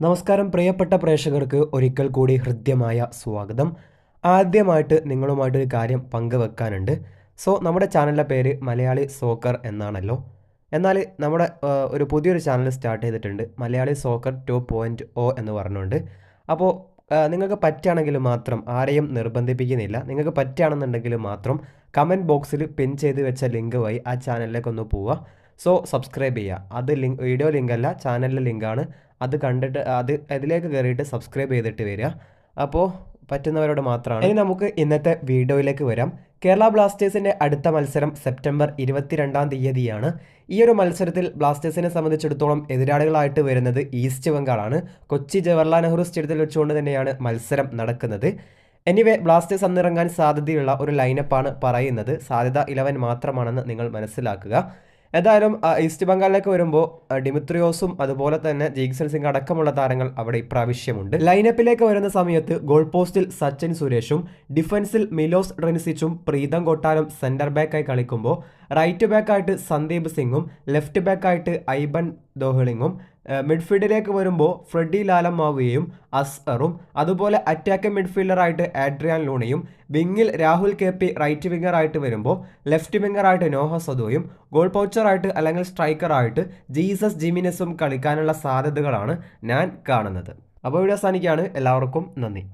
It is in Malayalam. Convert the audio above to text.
നമസ്കാരം പ്രിയപ്പെട്ട പ്രേക്ഷകർക്ക് ഒരിക്കൽ കൂടി ഹൃദ്യമായ സ്വാഗതം. ആദ്യമായിട്ട് നിങ്ങളുമായിട്ടൊരു കാര്യം പങ്കുവെക്കാനുണ്ട്. നമ്മുടെ ചാനലിൻ്റെ പേര് മലയാളി സോക്കർ എന്നാണല്ലോ. എന്നാൽ നമ്മുടെ ഒരു പുതിയൊരു ചാനൽ സ്റ്റാർട്ട് ചെയ്തിട്ടുണ്ട്, മലയാളി സോക്കർ 2.0 എന്ന് പറഞ്ഞുകൊണ്ട്. അപ്പോൾ നിങ്ങൾക്ക് പറ്റുകയാണെങ്കിൽ മാത്രം, ആരെയും നിർബന്ധിപ്പിക്കുന്നില്ല, നിങ്ങൾക്ക് പറ്റുകയാണെന്നുണ്ടെങ്കിൽ മാത്രം കമൻറ്റ് ബോക്സിൽ പിൻ ചെയ്ത് വെച്ച ലിങ്ക് വഴി ആ ചാനലിലേക്കൊന്ന് പോവുക. സബ്സ്ക്രൈബ് ചെയ്യുക. അത് വീഡിയോ ലിങ്കല്ല, ചാനലിലെ ലിങ്കാണ്. അത് കണ്ടിട്ട് അതിലേക്ക് കയറിയിട്ട് സബ്സ്ക്രൈബ് ചെയ്തിട്ട് വരിക. അപ്പോൾ പറ്റുന്നവരോട് മാത്രമാണ്. ഇനി നമുക്ക് ഇന്നത്തെ വീഡിയോയിലേക്ക് വരാം. കേരള ബ്ലാസ്റ്റേഴ്സിൻ്റെ അടുത്ത മത്സരം സെപ്റ്റംബർ 22 തീയതിയാണ്. ഈ ഒരു മത്സരത്തിൽ ബ്ലാസ്റ്റേഴ്സിനെ സംബന്ധിച്ചിടത്തോളം എതിരാളികളായിട്ട് വരുന്നത് ഈസ്റ്റ് ബംഗാളാണ്. കൊച്ചി ജവഹർലാൽ നെഹ്റു സ്റ്റേഡിയത്തിൽ വെച്ചുകൊണ്ട് തന്നെയാണ് മത്സരം നടക്കുന്നത്. എനിവേ, ബ്ലാസ്റ്റേഴ്സ് അന്നിറങ്ങാൻ സാധ്യതയുള്ള ഒരു ലൈനപ്പാണ് പറയുന്നത്. സാധ്യത 11 മാത്രമാണെന്ന് നിങ്ങൾ മനസ്സിലാക്കുക. ഏതായാലും ഈസ്റ്റ് ബംഗാളിലേക്ക് വരുമ്പോൾ ഡിമിത്രിയോസും അതുപോലെ തന്നെ ജെയ്സൺ സിംഗ് അടക്കമുള്ള താരങ്ങൾ അവിടെ ഇപ്രാവശ്യമുണ്ട്. ലൈനപ്പിലേക്ക് വരുന്ന സമയത്ത് ഗോൾ പോസ്റ്റിൽ സച്ചിൻ സുരേഷും ഡിഫൻസിൽ മിലോസ് ഡ്രെൻസിച്ചും പ്രീതം കൊട്ടാരം സെന്റർ ബാക്കായി കളിക്കുമ്പോൾ റൈറ്റ് ബാക്കായിട്ട് സന്ദീപ് സിംഗും ലെഫ്റ്റ് ബാക്കായിട്ട് ഐബൻ ദോഹ്ലിങ്ങും മിഡ്ഫീൽഡിലേക്ക് വരുമ്പോൾ ഫ്രെഡി ലാലമാവുകയും അസ്അറും അതുപോലെ അറ്റാക്കിംഗ് മിഡ്ഫീൽഡറായിട്ട് ആഡ്രിയാൻ ലൂണിയും വിങ്ങിൽ രാഹുൽ KP റൈറ്റ് വിങ്ങറായിട്ട് വരുമ്പോൾ ലെഫ്റ്റ് വിങ്ങറായിട്ട് നോഹ സദോയും ഗോൾ പൗച്ചറായിട്ട് അല്ലെങ്കിൽ സ്ട്രൈക്കറായിട്ട് ജീസസ് ജിമിനസും കളിക്കാനുള്ള സാധ്യതകളാണ് ഞാൻ കാണുന്നത്. അപ്പോൾ ഇവിടെ അവസാനിക്കുകയാണ്. എല്ലാവർക്കും നന്ദി.